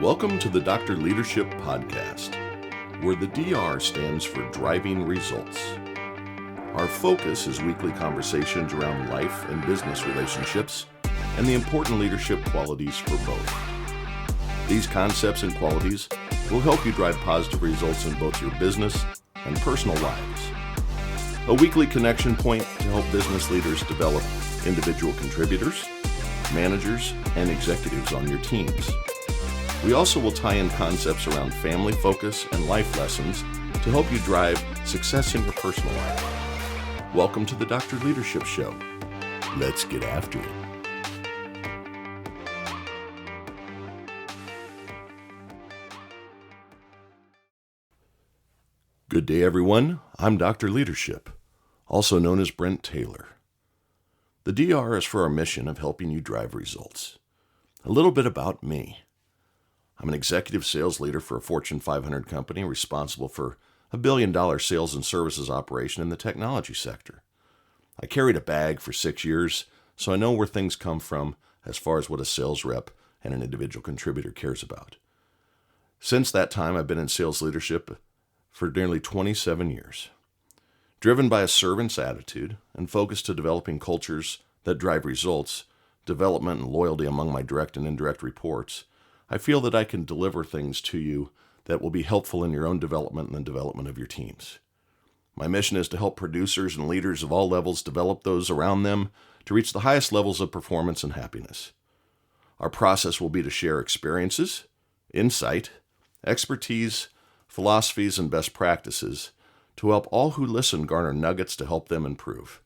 Welcome to the Dr. Leadership Podcast, where the DR stands for Driving Results. Our focus is weekly conversations around life and business relationships and the important leadership qualities for both. These concepts and qualities will help you drive positive results in both your business and personal lives. A weekly connection point to help business leaders develop individual contributors, managers, and executives on your teams. We also will tie in concepts around family focus and life lessons to help you drive success in your personal life. Welcome to the Dr. Leadership Show. Let's get after it. Good day, everyone. I'm Dr. Leadership, also known as Brent Taylor. The DR is for our mission of helping you drive results. A little bit about me. I'm an executive sales leader for a Fortune 500 company responsible for a $1 billion sales and services operation in the technology sector. I carried a bag for 6 years, so I know where things come from as far as what a sales rep and an individual contributor cares about. Since that time, I've been in sales leadership for nearly 27 years. Driven by a servant's attitude and focused to developing cultures that drive results, development, and loyalty among my direct and indirect reports, I feel that I can deliver things to you that will be helpful in your own development and the development of your teams. My mission is to help producers and leaders of all levels develop those around them to reach the highest levels of performance and happiness. Our process will be to share experiences, insight, expertise, philosophies, and best practices to help all who listen garner nuggets to help them improve.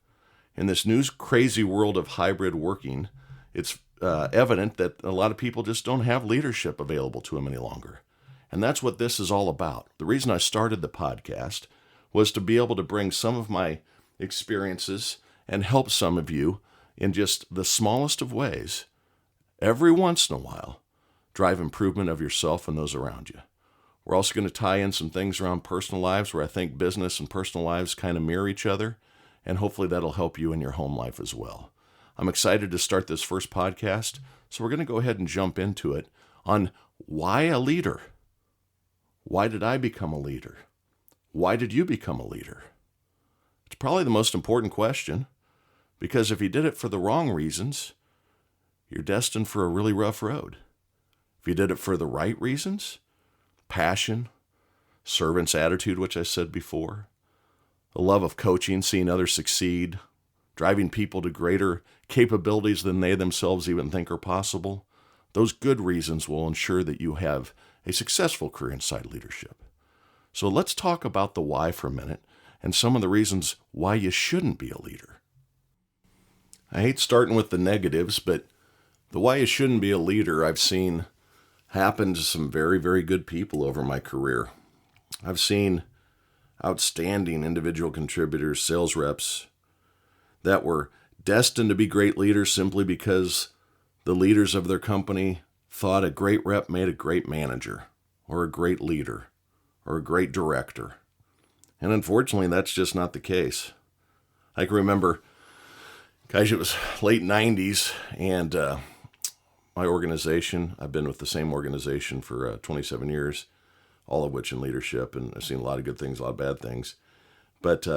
In this new crazy world of hybrid working, it's evident that a lot of people just don't have leadership available to them any longer. And that's what this is all about. The reason I started the podcast was to be able to bring some of my experiences and help some of you in just the smallest of ways, every once in a while, drive improvement of yourself and those around you. We're also going to tie in some things around personal lives where I think business and personal lives kind of mirror each other, and hopefully that'll help you in your home life as well. I'm excited to start this first podcast, so we're going to go ahead and jump into it on why a leader. Why did I become a leader? Why did you become a leader? It's probably the most important question, because if you did it for the wrong reasons, you're destined for a really rough road. If you did it for the right reasons, passion, servant's attitude, which I said before, the love of coaching, seeing others succeed, driving people to greater capabilities than they themselves even think are possible, those good reasons will ensure that you have a successful career inside leadership. So let's talk about the why for a minute and some of the reasons why you shouldn't be a leader. I hate starting with the negatives, but the why you shouldn't be a leader I've seen happen to some very, very good people over my career. I've seen outstanding individual contributors, sales reps, that were destined to be great leaders simply because the leaders of their company thought a great rep made a great manager, or a great leader, or a great director. And unfortunately, that's just not the case. I can remember, it was late 90s, and my organization, I've been with the same organization for 27 years, all of which in leadership, and I've seen a lot of good things, a lot of bad things. But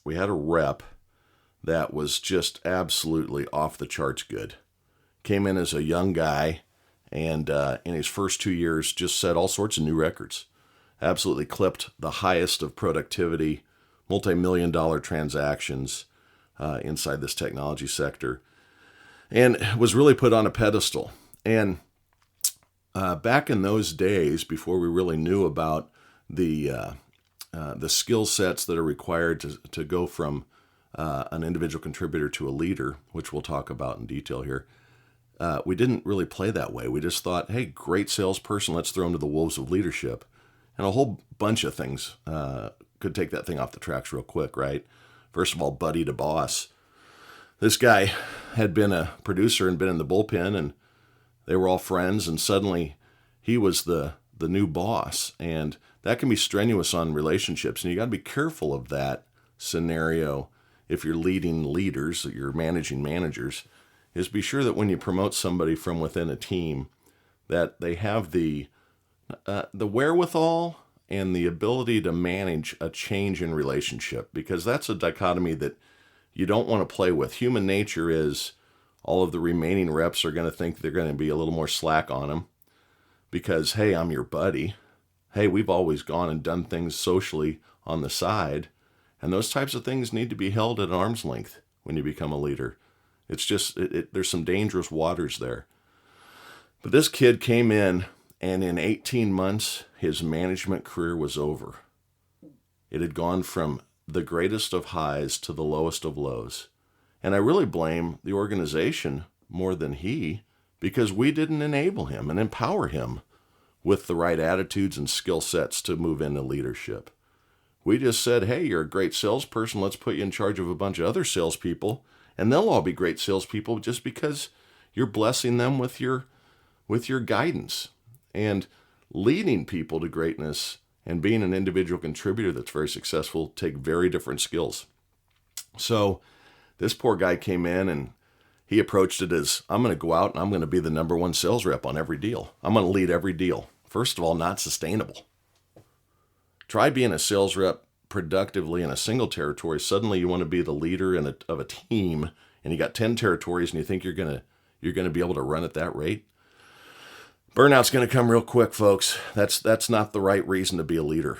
we had a rep that was just absolutely off the charts good. Came in as a young guy, and in his first 2 years just set all sorts of new records. Absolutely clipped the highest of productivity, multi-million-dollar transactions inside this technology sector, and was really put on a pedestal. And back in those days, before we really knew about the skill sets that are required to go from an individual contributor to a leader, which we'll talk about in detail here, we didn't really play that way. We just thought, hey, great salesperson, let's throw him to the wolves of leadership. And a whole bunch of things could take that thing off the tracks real quick, right? First of all, buddy to boss. This guy had been a producer and been in the bullpen, and they were all friends, and suddenly he was the new boss. And that can be strenuous on relationships, and you got to be careful of that scenario if you're leading leaders, you're managing managers, is be sure that when you promote somebody from within a team, that they have the wherewithal and the ability to manage a change in relationship, because that's a dichotomy that you don't want to play with. Human nature is all of the remaining reps are going to think they're going to be a little more slack on them because, hey, I'm your buddy. Hey, we've always gone and done things socially on the side. And those types of things need to be held at arm's length when you become a leader. It's just, there's some dangerous waters there. But this kid came in, and in 18 months, his management career was over. It had gone from the greatest of highs to the lowest of lows. And I really blame the organization more than he, because we didn't enable him and empower him with the right attitudes and skill sets to move into leadership. We just said, hey, you're a great salesperson. Let's put you in charge of a bunch of other salespeople, and they'll all be great salespeople just because you're blessing them with your guidance. And leading people to greatness and being an individual contributor that's very successful take very different skills. So this poor guy came in and he approached it as, I'm going to go out and I'm going to be the number one sales rep on every deal. I'm going to lead every deal. First of all, not sustainable. Try being a sales rep productively in a single territory. Suddenly you want to be the leader of a team, and you got 10 territories and you think you're going to be able to run at that rate. Burnout's going to come real quick, folks. That's not the right reason to be a leader.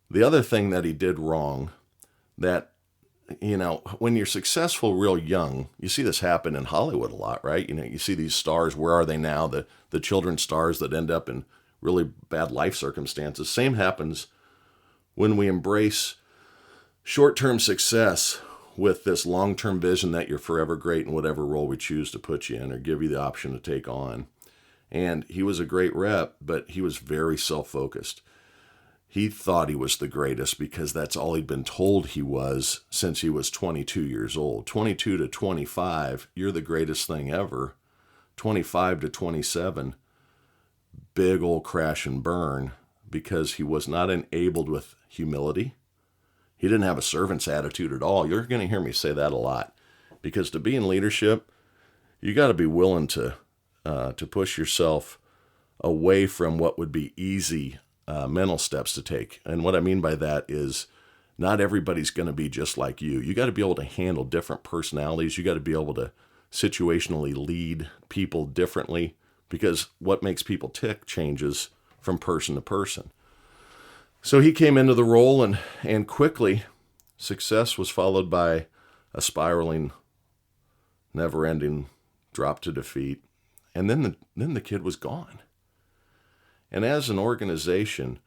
The other thing that he did wrong, that, when you're successful real young, you see this happen in Hollywood a lot, right? You see these stars, where are they now? The children's stars that end up in really bad life circumstances. Same happens when we embrace short-term success with this long-term vision that you're forever great in whatever role we choose to put you in or give you the option to take on. And he was a great rep, but he was very self-focused. He thought he was the greatest because that's all he'd been told he was since he was 22 years old. 22 to 25, you're the greatest thing ever. 25 to 27, big old crash and burn, because he was not enabled with humility. He didn't have a servant's attitude at all. You're going to hear me say that a lot, because to be in leadership, you got to be willing to push yourself away from what would be easy mental steps to take. And what I mean by that is not everybody's going to be just like you. You got to be able to handle different personalities. You got to be able to situationally lead people differently, because what makes people tick changes from person to person. So he came into the role, and quickly success was followed by a spiraling, never-ending drop to defeat. And then the kid was gone. And as an organization,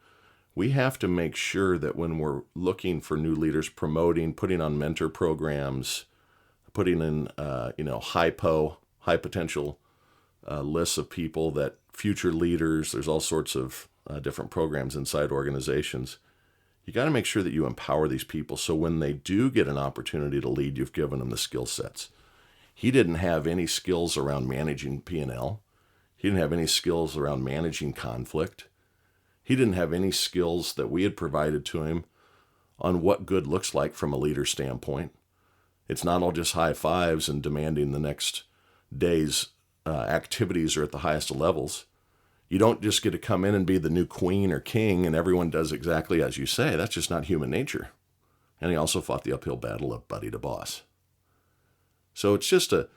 we have to make sure that when we're looking for new leaders, promoting, putting on mentor programs, putting in high potential lists of people, that future leaders, there's all sorts of different programs inside organizations. You got to make sure that you empower these people so when they do get an opportunity to lead, you've given them the skill sets. He didn't have any skills around managing P&L. He didn't have any skills around managing conflict. He didn't have any skills that we had provided to him on what good looks like from a leader standpoint. It's not all just high fives and demanding the next day's activities are at the highest of levels. You don't just get to come in and be the new queen or king and everyone does exactly as you say. That's just not human nature. And he also fought the uphill battle of buddy to boss. So it's just a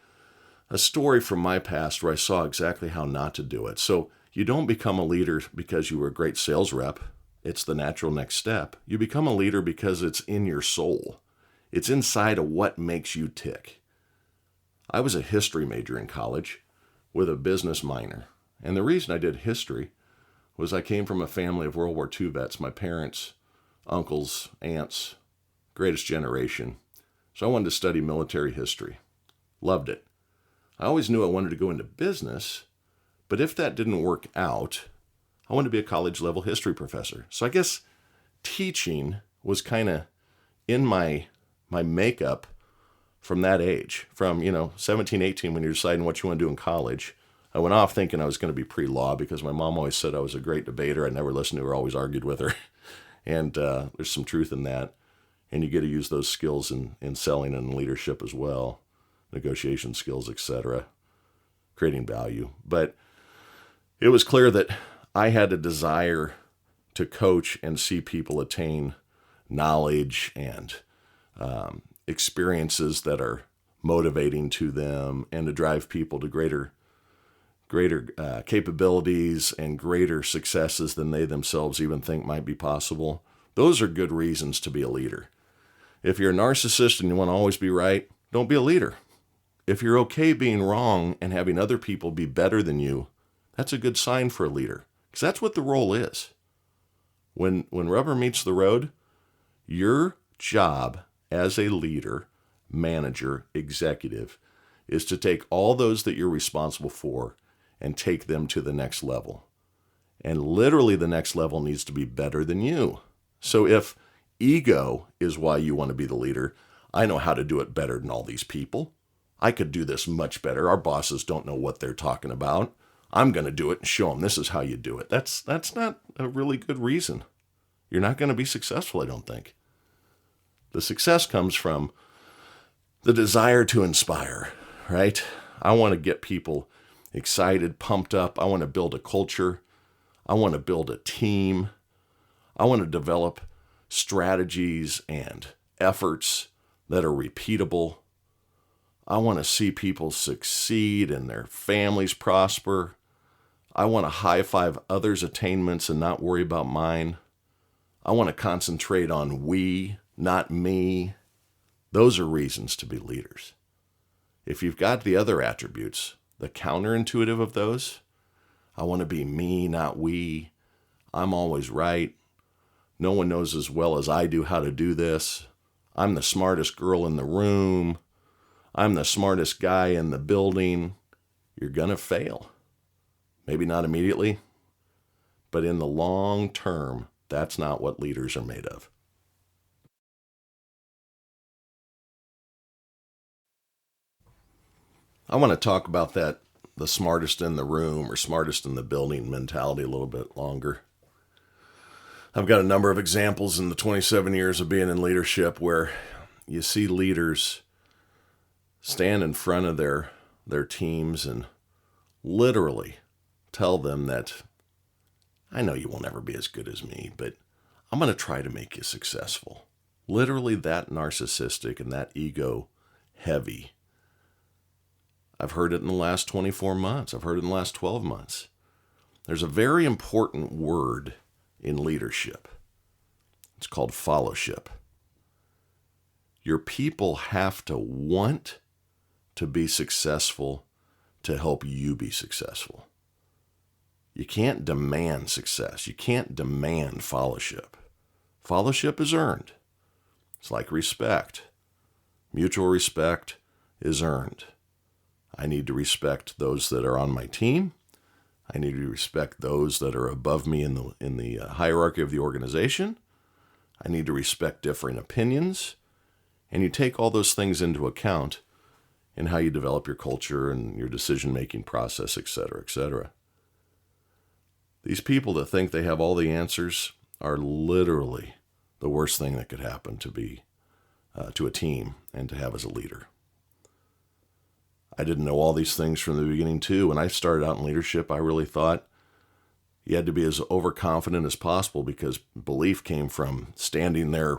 story from my past where I saw exactly how not to do it. So you don't become a leader because you were a great sales rep. It's the natural next step. You become a leader because it's in your soul. It's inside of what makes you tick. I was a history major in college with a business minor. And the reason I did history was I came from a family of World War II vets. My parents, uncles, aunts, greatest generation. So I wanted to study military history. Loved it. I always knew I wanted to go into business, but if that didn't work out, I wanted to be a college-level history professor. So I guess teaching was kind of in my makeup from that age, from 17, 18, when you're deciding what you want to do in college. I went off thinking I was going to be pre-law because my mom always said I was a great debater. I never listened to her, always argued with her. And there's some truth in that. And you get to use those skills in selling and leadership as well. Negotiation skills, etc., creating value. But It was clear that I had a desire to coach and see people attain knowledge and experiences that are motivating to them, and to drive people to greater capabilities and greater successes than they themselves even think might be possible. Those are good reasons to be a leader. If you're a narcissist and you want to always be right, don't be a leader. If you're okay being wrong and having other people be better than you, that's a good sign for a leader, because that's what the role is. When rubber meets the road, your job as a leader, manager, executive, is to take all those that you're responsible for and take them to the next level. And literally the next level needs to be better than you. So if ego is why you want to be the leader, I know how to do it better than all these people. I could do this much better. Our bosses don't know what they're talking about. I'm going to do it and show them this is how you do it. That's not a really good reason. You're not going to be successful, I don't think. The success comes from the desire to inspire, right? I want to get people excited, pumped up. I want to build a culture. I want to build a team. I want to develop strategies and efforts that are repeatable. I want to see people succeed and their families prosper. I want to high-five others' attainments and not worry about mine. I want to concentrate on we, not me. Those are reasons to be leaders. If you've got the other attributes, the counterintuitive of those, I want to be me, not we. I'm always right. No one knows as well as I do how to do this. I'm the smartest girl in the room. I'm the smartest guy in the building. You're going to fail. Maybe not immediately, but in the long term, that's not what leaders are made of. I want to talk about that, the smartest in the room or smartest in the building mentality a little bit longer. I've got a number of examples in the 27 years of being in leadership where you see leaders stand in front of their teams and literally tell them that, I know you will never be as good as me, but I'm going to try to make you successful. Literally that narcissistic and that ego heavy. I've heard it in the last 24 months. I've heard it in the last 12 months. There's a very important word in leadership. It's called fellowship. Your people have to want to be successful to help you be successful. You can't demand success. You can't demand fellowship. Fellowship is earned. It's like respect. Mutual respect is earned. I need to respect those that are on my team. I need to respect those that are above me in the hierarchy of the organization. I need to respect differing opinions. And you take all those things into account in how you develop your culture and your decision-making process, et cetera, et cetera. These people that think they have all the answers are literally the worst thing that could happen to a team and to have as a leader. I didn't know all these things from the beginning too. When I started out in leadership, I really thought you had to be as overconfident as possible because belief came from standing there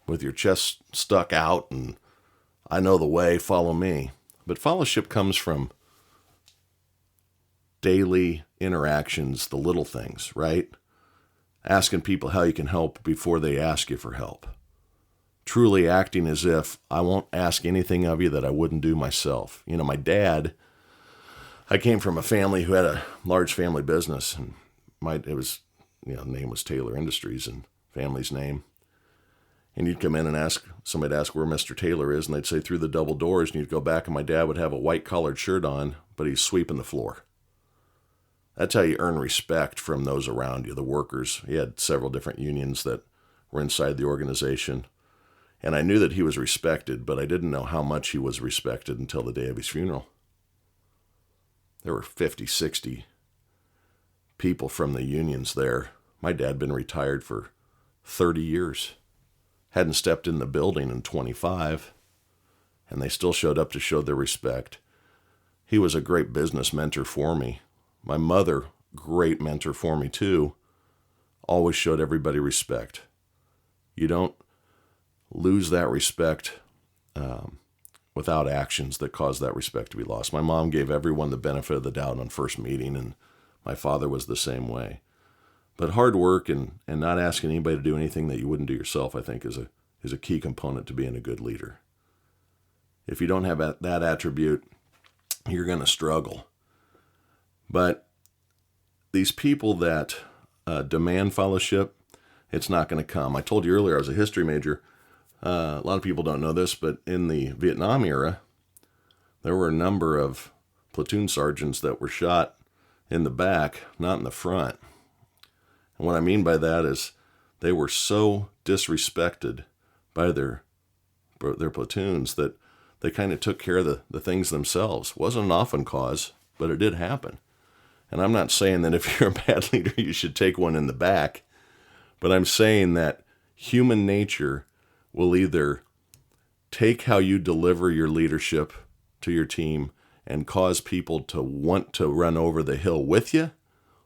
with your chest stuck out and I know the way, follow me. But fellowship comes from daily interactions, the little things, right? Asking people how you can help before they ask you for help. Truly acting as if I won't ask anything of you that I wouldn't do myself. You know, my dad, I came from a family who had a large family business, and name was Taylor Industries and family's name. And you'd come in and somebody'd ask where Mr. Taylor is, and they'd say through the double doors, and you'd go back, and my dad would have a white collared shirt on, but he's sweeping the floor. That's how you earn respect from those around you, the workers. He had several different unions that were inside the organization. And I knew that he was respected, but I didn't know how much he was respected until the day of his funeral. There were 50, 60 people from the unions there. My dad had been retired for 30 years. Hadn't stepped in the building in 25. And they still showed up to show their respect. He was a great business mentor for me. My mother great mentor for me too, always showed everybody respect. You don't lose that respect without actions that cause that respect to be lost. My mom gave everyone the benefit of the doubt on first meeting, and my father was the same way. But hard work and not asking anybody to do anything that you wouldn't do yourself, I think, is a key component to being a good leader. If you don't have that attribute, you're going to struggle. But these people that demand fellowship, it's not going to come. I told you earlier I was a history major. A lot of people don't know this, but in the Vietnam era, there were a number of platoon sergeants that were shot in the back, not in the front. And what I mean by that is they were so disrespected by their platoons that they kind of took care of the things themselves. Wasn't an often cause, but it did happen. And I'm not saying that if you're a bad leader, you should take one in the back, but I'm saying that human nature will either take how you deliver your leadership to your team and cause people to want to run over the hill with you,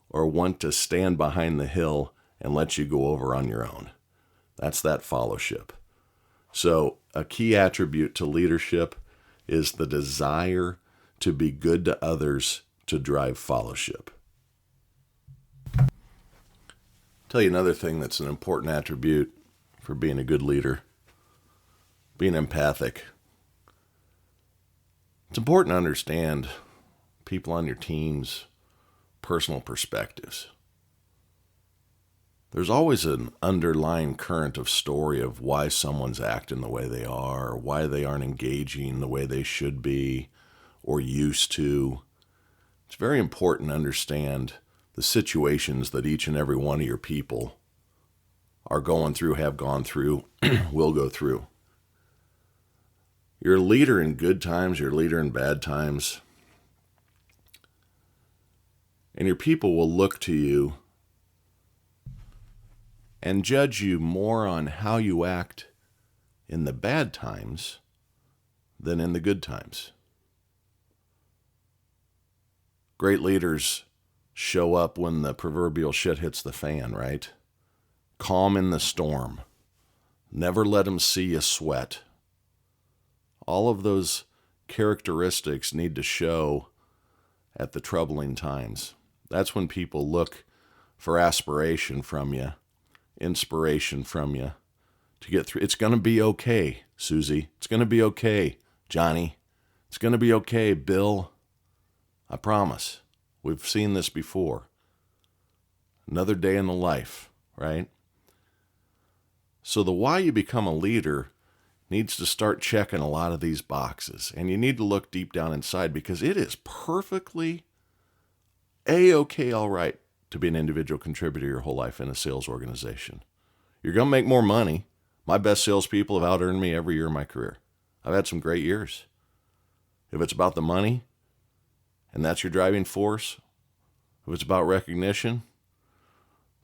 or want to stand behind the hill and let you go over on your own. That's that fellowship. So a key attribute to leadership is the desire to be good to others to drive fellowship. Tell you another thing that's an important attribute for being a good leader: being empathic. It's important to understand people on your team's personal perspectives. There's always an underlying current of story of why someone's acting the way they are, or why they aren't engaging the way they should be or used to. It's very important to understand the situations that each and every one of your people are going through, have gone through, will go through. You're a leader in good times, you're a leader in bad times. And your people will look to you and judge you more on how you act in the bad times than in the good times. Great leaders show up when the proverbial shit hits the fan, right? Calm in the storm. Never let them see you sweat. All of those characteristics need to show at the troubling times. That's when people look for aspiration from you, inspiration from you to get through. It's going to be okay, Susie. It's going to be okay, Johnny. It's going to be okay, Bill. I promise. We've seen this before. Another day in the life, right? So the why you become a leader needs to start checking a lot of these boxes. And you need to look deep down inside, because it is perfectly A-okay, all right, to be an individual contributor your whole life in a sales organization. You're going to make more money. My best salespeople have out-earned me every year of my career. I've had some great years. If it's about the money, and that's your driving force, if it's about recognition,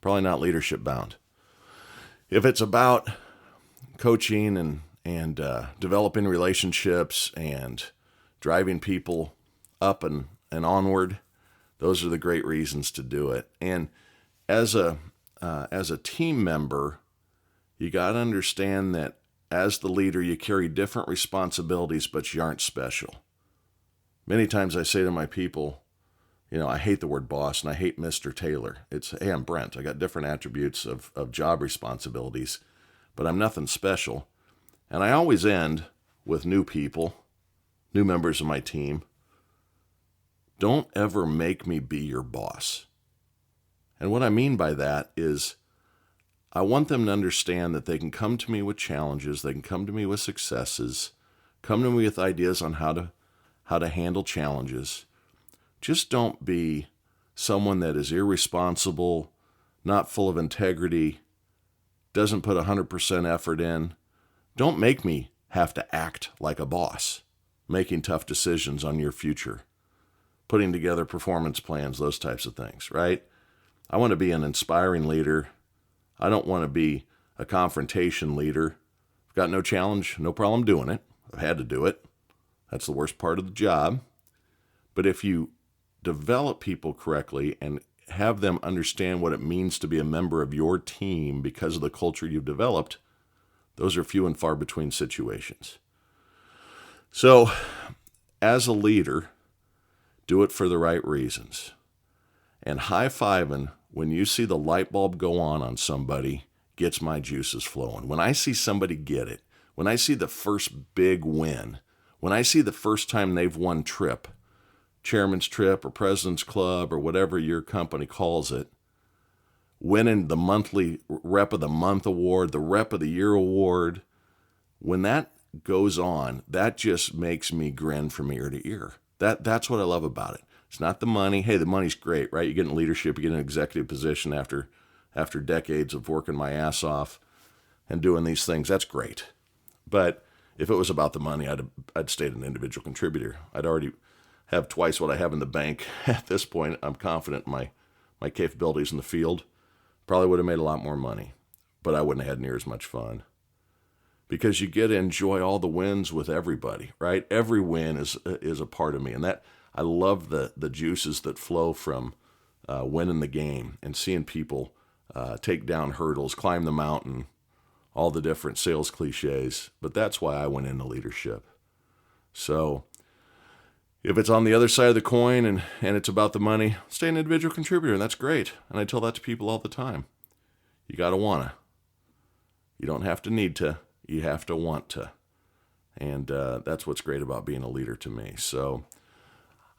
probably not leadership bound. If it's about coaching and developing relationships and driving people up and onward, those are the great reasons to do it. And as a team member, you got to understand that as the leader, you carry different responsibilities, but you aren't special. Many times I say to my people, I hate the word boss and I hate Mr. Taylor. It's, hey, I'm Brent. I got different attributes of job responsibilities, but I'm nothing special. And I always end with new people, new members of my team. Don't ever make me be your boss. And what I mean by that is I want them to understand that they can come to me with challenges, they can come to me with successes, come to me with ideas on how to handle challenges. Just don't be someone that is irresponsible, not full of integrity, doesn't put 100% effort in. Don't make me have to act like a boss, making tough decisions on your future, putting together performance plans, those types of things, right? I want to be an inspiring leader. I don't want to be a confrontation leader. I've got no challenge, no problem doing it. I've had to do it. That's the worst part of the job. But if you develop people correctly and have them understand what it means to be a member of your team because of the culture you've developed, those are few and far between situations. So, as a leader, do it for the right reasons. And high-fiving when you see the light bulb go on somebody gets my juices flowing. When I see somebody get it, when I see the first big win, when I see the first time they've won trip, chairman's trip or president's club or whatever your company calls it, winning the monthly rep of the month award, the rep of the year award, when that goes on, that just makes me grin from ear to ear. That's what I love about it. It's not the money. Hey, the money's great, right? You get in leadership, you get an executive position after decades of working my ass off and doing these things. That's great. But if it was about the money, I'd stayed an individual contributor. I'd already have twice what I have in the bank at this point. I'm confident in my capabilities in the field. Probably would have made a lot more money, but I wouldn't have had near as much fun. Because you get to enjoy all the wins with everybody, right? Every win is a part of me, and that I love the juices that flow from winning the game and seeing people take down hurdles, climb the mountain, all the different sales cliches. But that's why I went into leadership. So if it's on the other side of the coin and it's about the money, stay an individual contributor, and that's great. And I tell that to people all the time. You got to want to. You don't have to need to. You have to want to. And that's what's great about being a leader to me. So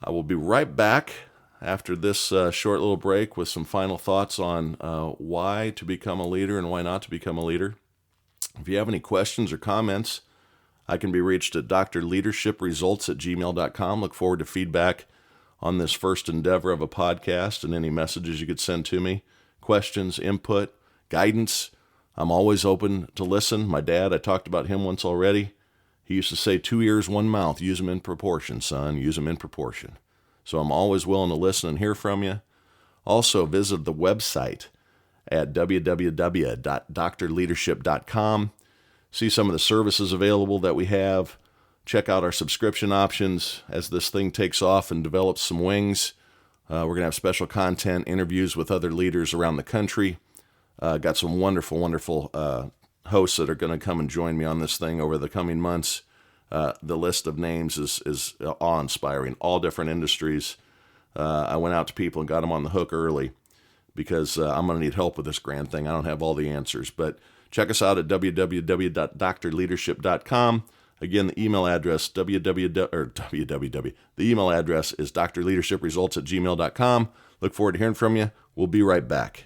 I will be right back after this short little break with some final thoughts on why to become a leader and why not to become a leader. If you have any questions or comments, I can be reached at drleadership.results@gmail.com. Look forward to feedback on this first endeavor of a podcast and any messages you could send to me. Questions, input, guidance. I'm always open to listen. My dad, I talked about him once already. He used to say, 2 ears, 1 mouth. Use them in proportion, son. Use them in proportion. So I'm always willing to listen and hear from you. Also, visit the website at www.drleadership.com. See some of the services available that we have. Check out our subscription options as this thing takes off and develops some wings. We're going to have special content, interviews with other leaders around the country. Got some wonderful, wonderful hosts that are going to come and join me on this thing over the coming months. The list of names is awe-inspiring, all different industries. I went out to people and got them on the hook early because I'm going to need help with this grand thing. I don't have all the answers, but check us out at www.drleadership.com. Again, the email address, The email address is drleadershipresults@gmail.com. Look forward to hearing from you. We'll be right back.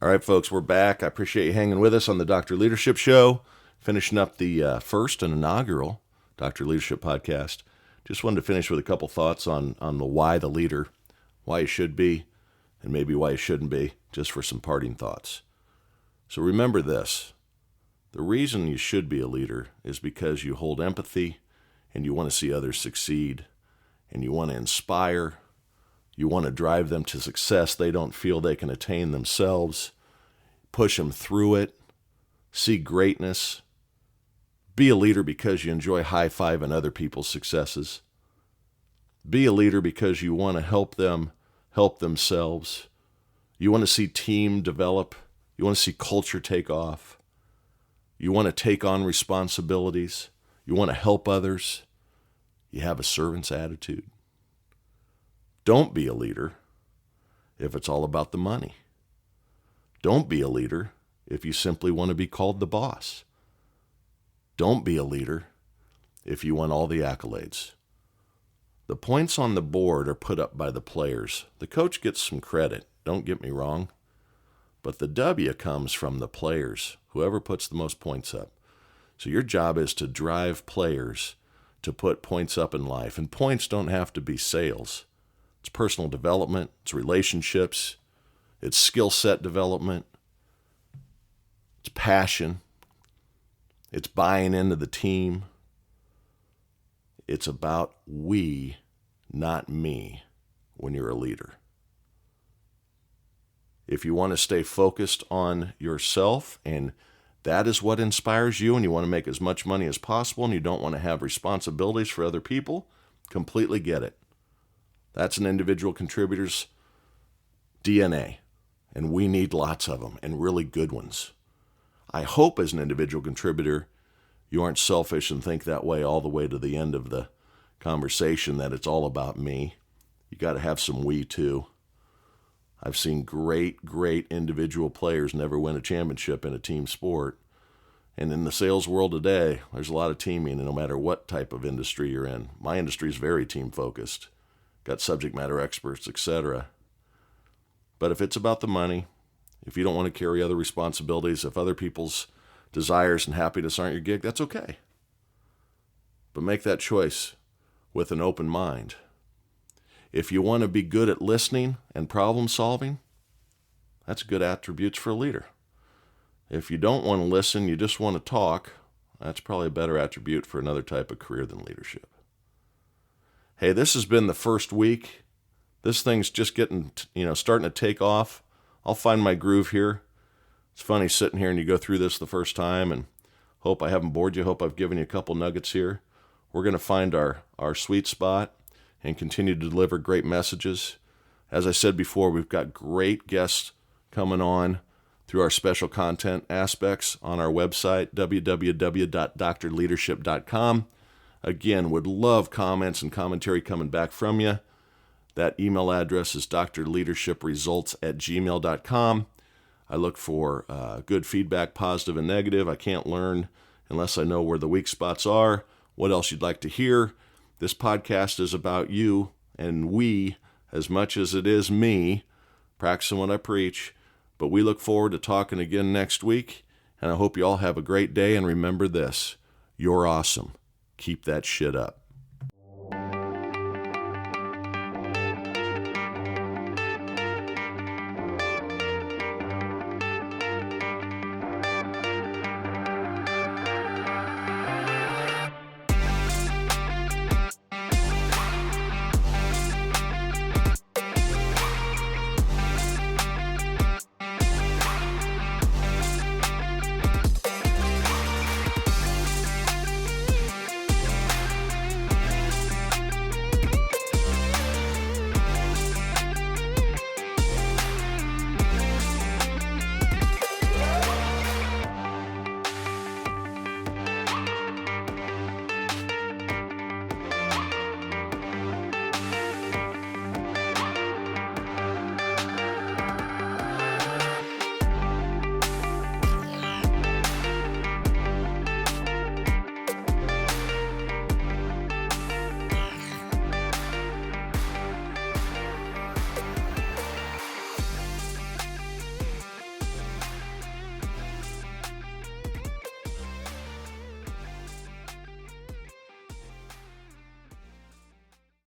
All right, folks, we're back. I appreciate you hanging with us on the Dr. Leadership Show, finishing up the first and inaugural Dr. Leadership podcast. Just wanted to finish with a couple thoughts on the why the leader, why you should be, and maybe why you shouldn't be, just for some parting thoughts. So remember this. The reason you should be a leader is because you hold empathy and you want to see others succeed and you want to inspire. You want to drive them to success they don't feel they can attain themselves. Push them through it. See greatness. Be a leader because you enjoy high-fiving other people's successes. Be a leader because you want to help them help themselves. You want to see team develop. You want to see culture take off. You want to take on responsibilities. You want to help others. You have a servant's attitude. Don't be a leader if it's all about the money. Don't be a leader if you simply want to be called the boss. Don't be a leader if you want all the accolades. The points on the board are put up by the players. The coach gets some credit, don't get me wrong, but the W comes from the players, whoever puts the most points up. So your job is to drive players to put points up in life. And points don't have to be sales. It's personal development, it's relationships, it's skill set development, it's passion, it's buying into the team. It's about we, not me, when you're a leader. If you want to stay focused on yourself and that is what inspires you and you want to make as much money as possible and you don't want to have responsibilities for other people, completely get it. That's an individual contributor's DNA, and we need lots of them and really good ones. I hope as an individual contributor you aren't selfish and think that way all the way to the end of the conversation, that it's all about me. You got to have some we too. I've seen great individual players never win a championship in a team sport. And in the sales world today, there's a lot of teaming, and no matter what type of industry you're in. My industry is very team focused. Got subject matter experts, etc. But if it's about the money, if you don't want to carry other responsibilities, if other people's desires and happiness aren't your gig, that's okay. But make that choice with an open mind. If you want to be good at listening and problem solving, that's good attributes for a leader. If you don't want to listen, you just want to talk, that's probably a better attribute for another type of career than leadership. Hey, this has been the first week. This thing's just getting, starting to take off. I'll find my groove here. It's funny sitting here and you go through this the first time, and hope I haven't bored you. Hope I've given you a couple nuggets here. We're going to find our sweet spot and continue to deliver great messages. As I said before, we've got great guests coming on through our special content aspects on our website, www.drleadership.com. Again, would love comments and commentary coming back from you. That email address is drleadership.results@gmail.com. I look for good feedback, positive and negative. I can't learn unless I know where the weak spots are, what else you'd like to hear. This podcast is about you and we as much as it is me, practicing what I preach. But we look forward to talking again next week, and I hope you all have a great day. And remember this, you're awesome. Keep that shit up.